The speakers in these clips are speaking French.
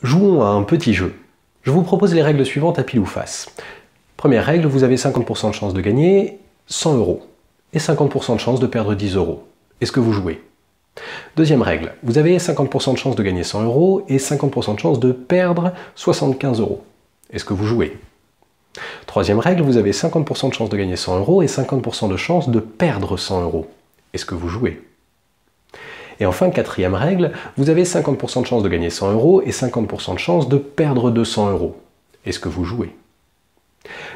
Jouons à un petit jeu. Je vous propose les règles suivantes à pile ou face. Première règle, vous avez 50% de chance de gagner 100 € et 50% de chance de perdre 10 €. Est-ce que vous jouez? Deuxième règle, vous avez 50% de chance de gagner 100 € et 50% de chance de perdre 75 €. Est-ce que vous jouez? Troisième règle, vous avez 50% de chance de gagner 100 € et 50% de chance de perdre 100 €. Est-ce que vous jouez? Et enfin, quatrième règle, vous avez 50% de chance de gagner 100 € et 50% de chance de perdre 200 €. Est-ce que vous jouez?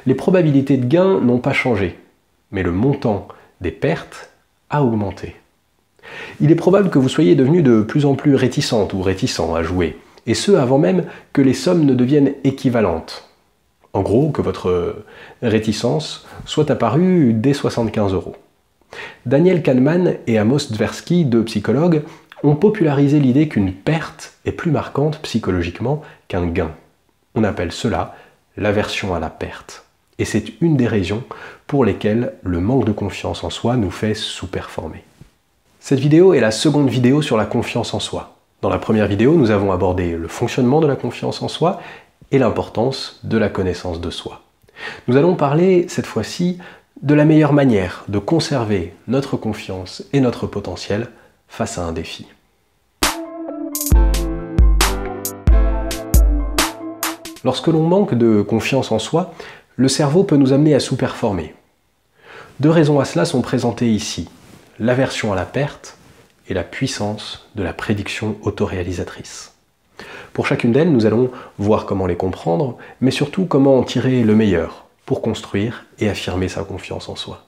Les probabilités de gain n'ont pas changé, mais le montant des pertes a augmenté. Il est probable que vous soyez devenu de plus en plus réticente ou réticent à jouer, et ce avant même que les sommes ne deviennent équivalentes. En gros, que votre réticence soit apparue dès 75 €. Daniel Kahneman et Amos Tversky, deux psychologues, ont popularisé l'idée qu'une perte est plus marquante psychologiquement qu'un gain. On appelle cela l'aversion à la perte. Et c'est une des raisons pour lesquelles le manque de confiance en soi nous fait sous-performer. Cette vidéo est la seconde vidéo sur la confiance en soi. Dans la première vidéo, nous avons abordé le fonctionnement de la confiance en soi et l'importance de la connaissance de soi. Nous allons parler cette fois-ci de la meilleure manière de conserver notre confiance et notre potentiel face à un défi. Lorsque l'on manque de confiance en soi, le cerveau peut nous amener à sous-performer. Deux raisons à cela sont présentées ici: l'aversion à la perte et la puissance de la prédiction autoréalisatrice. Pour chacune d'elles, nous allons voir comment les comprendre, mais surtout comment en tirer le meilleur pour construire et affirmer sa confiance en soi.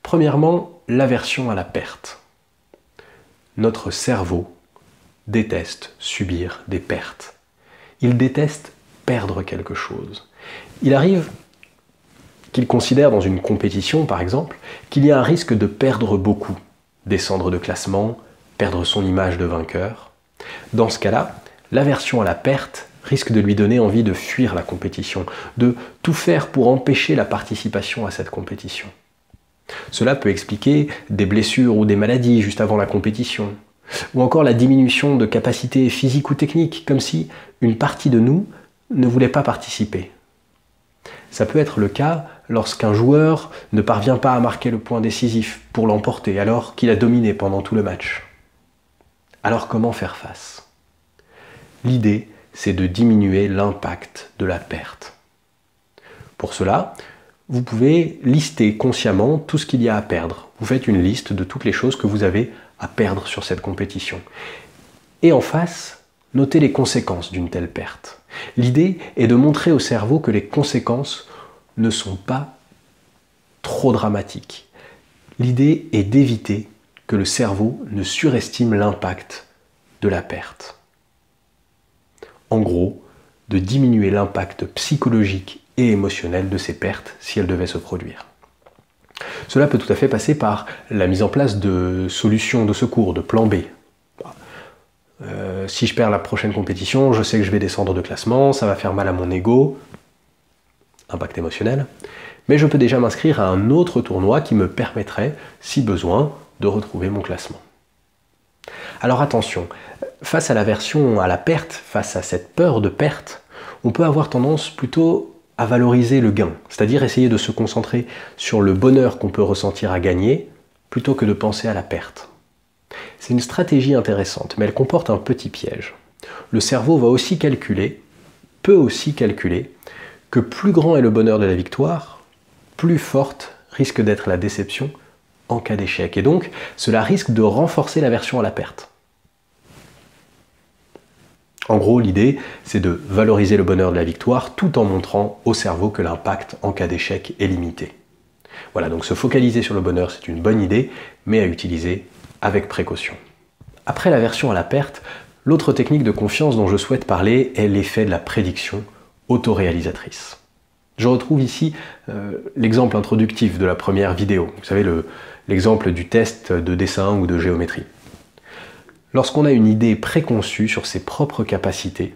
Premièrement, l'aversion à la perte. Notre cerveau déteste subir des pertes. Il déteste perdre quelque chose. Il arrive qu'il considère dans une compétition, par exemple, qu'il y a un risque de perdre beaucoup, descendre de classement, perdre son image de vainqueur. Dans ce cas-là, l'aversion à la perte risque de lui donner envie de fuir la compétition, de tout faire pour empêcher la participation à cette compétition. Cela peut expliquer des blessures ou des maladies juste avant la compétition, ou encore la diminution de capacités physiques ou techniques, comme si une partie de nous ne voulait pas participer. Ça peut être le cas lorsqu'un joueur ne parvient pas à marquer le point décisif pour l'emporter alors qu'il a dominé pendant tout le match. Alors comment faire face? L'idée, c'est de diminuer l'impact de la perte. Pour cela, vous pouvez lister consciemment tout ce qu'il y a à perdre. Vous faites une liste de toutes les choses que vous avez à perdre sur cette compétition. Et en face, notez les conséquences d'une telle perte. L'idée est de montrer au cerveau que les conséquences ne sont pas trop dramatiques. L'idée est d'éviter que le cerveau ne surestime l'impact de la perte. En gros, de diminuer l'impact psychologique et émotionnel de ces pertes si elles devaient se produire. Cela peut tout à fait passer par la mise en place de solutions de secours, de plan B. Si je perds la prochaine compétition, je sais que je vais descendre de classement, ça va faire mal à mon ego, impact émotionnel, mais je peux déjà m'inscrire à un autre tournoi qui me permettrait, si besoin, de retrouver mon classement. Alors attention, face à l'aversion à la perte, face à cette peur de perte, on peut avoir tendance plutôt à valoriser le gain, c'est-à-dire essayer de se concentrer sur le bonheur qu'on peut ressentir à gagner, plutôt que de penser à la perte. C'est une stratégie intéressante, mais elle comporte un petit piège. Le cerveau peut aussi calculer que plus grand est le bonheur de la victoire, plus forte risque d'être la déception en cas d'échec. Et donc, cela risque de renforcer l'aversion à la perte. En gros, l'idée, c'est de valoriser le bonheur de la victoire tout en montrant au cerveau que l'impact en cas d'échec est limité. Voilà, donc se focaliser sur le bonheur, c'est une bonne idée, mais à utiliser avec précaution. Après l'aversion à la perte, l'autre technique de confiance dont je souhaite parler est l'effet de la prédiction autoréalisatrice. Je retrouve ici l'exemple introductif de la première vidéo. Vous savez, l'exemple du test de dessin ou de géométrie. Lorsqu'on a une idée préconçue sur ses propres capacités,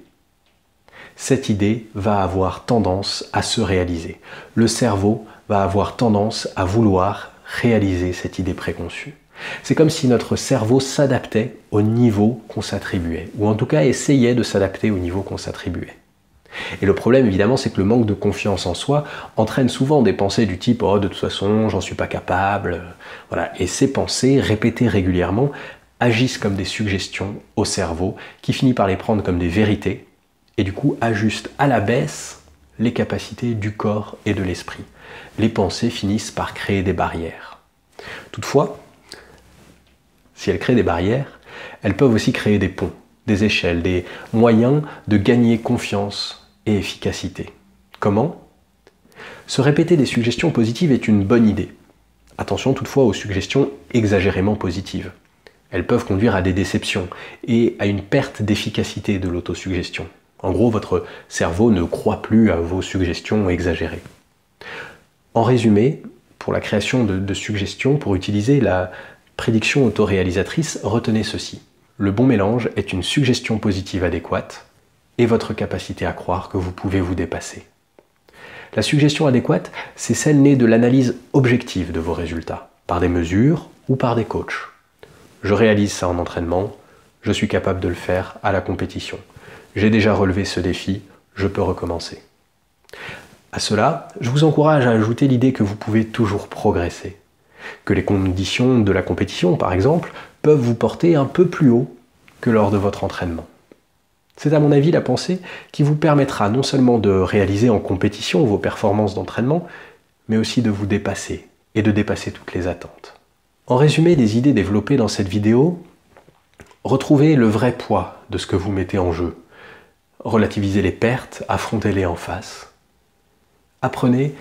cette idée va avoir tendance à se réaliser. Le cerveau va avoir tendance à vouloir réaliser cette idée préconçue. C'est comme si notre cerveau s'adaptait au niveau qu'on s'attribuait, ou en tout cas essayait de s'adapter au niveau qu'on s'attribuait. Et le problème évidemment, c'est que le manque de confiance en soi entraîne souvent des pensées du type « oh de toute façon j'en suis pas capable ». Voilà. Et ces pensées, répétées régulièrement, agissent comme des suggestions au cerveau qui finit par les prendre comme des vérités et du coup ajuste à la baisse les capacités du corps et de l'esprit. Les pensées finissent par créer des barrières. Toutefois, si elles créent des barrières, elles peuvent aussi créer des ponts, des échelles, des moyens de gagner confiance et efficacité. Comment ? Se répéter des suggestions positives est une bonne idée. Attention toutefois aux suggestions exagérément positives. Elles peuvent conduire à des déceptions et à une perte d'efficacité de l'autosuggestion. En gros, votre cerveau ne croit plus à vos suggestions exagérées. En résumé, pour la création de suggestions, pour utiliser la prédiction autoréalisatrice, retenez ceci. Le bon mélange est une suggestion positive adéquate et votre capacité à croire que vous pouvez vous dépasser. La suggestion adéquate, c'est celle née de l'analyse objective de vos résultats, par des mesures ou par des coachs. Je réalise ça en entraînement, je suis capable de le faire à la compétition. J'ai déjà relevé ce défi, je peux recommencer. À cela, je vous encourage à ajouter l'idée que vous pouvez toujours progresser, que les conditions de la compétition, par exemple, peuvent vous porter un peu plus haut que lors de votre entraînement. C'est à mon avis la pensée qui vous permettra non seulement de réaliser en compétition vos performances d'entraînement, mais aussi de vous dépasser et de dépasser toutes les attentes. En résumé des idées développées dans cette vidéo, retrouvez le vrai poids de ce que vous mettez en jeu. Relativisez les pertes, affrontez-les en face. Apprenez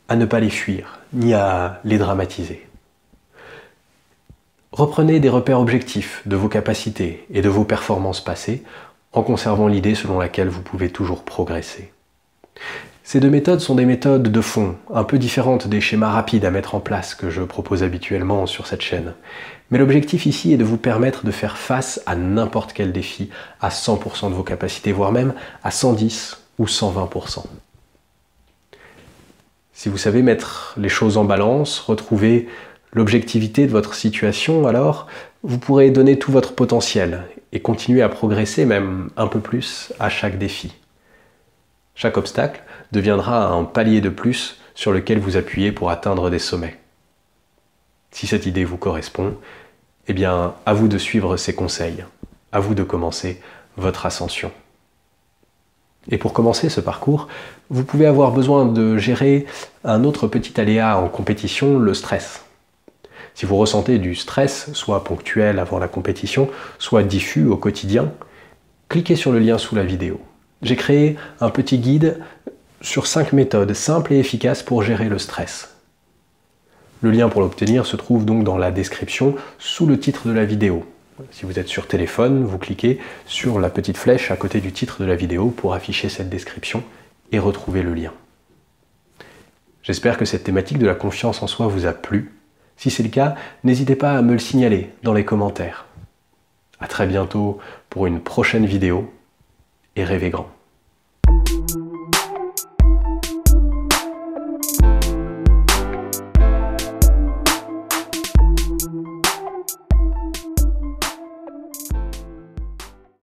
à ne pas les fuir, ni à les dramatiser. Reprenez des repères objectifs de vos capacités et de vos performances passées en conservant l'idée selon laquelle vous pouvez toujours progresser. Ces deux méthodes sont des méthodes de fond, un peu différentes des schémas rapides à mettre en place que je propose habituellement sur cette chaîne. Mais l'objectif ici est de vous permettre de faire face à n'importe quel défi à 100% de vos capacités, voire même à 110 ou 120%. Si vous savez mettre les choses en balance, retrouver l'objectivité de votre situation, alors vous pourrez donner tout votre potentiel et continuer à progresser même un peu plus à chaque défi. Chaque obstacle deviendra un palier de plus sur lequel vous appuyez pour atteindre des sommets. Si cette idée vous correspond, eh bien, à vous de suivre ces conseils, à vous de commencer votre ascension. Et pour commencer ce parcours, vous pouvez avoir besoin de gérer un autre petit aléa en compétition, le stress. Si vous ressentez du stress, soit ponctuel avant la compétition, soit diffus au quotidien, cliquez sur le lien sous la vidéo. J'ai créé un petit guide sur 5 méthodes simples et efficaces pour gérer le stress. Le lien pour l'obtenir se trouve donc dans la description sous le titre de la vidéo. Si vous êtes sur téléphone, vous cliquez sur la petite flèche à côté du titre de la vidéo pour afficher cette description et retrouver le lien. J'espère que cette thématique de la confiance en soi vous a plu. Si c'est le cas, n'hésitez pas à me le signaler dans les commentaires. À très bientôt pour une prochaine vidéo et rêvez grand.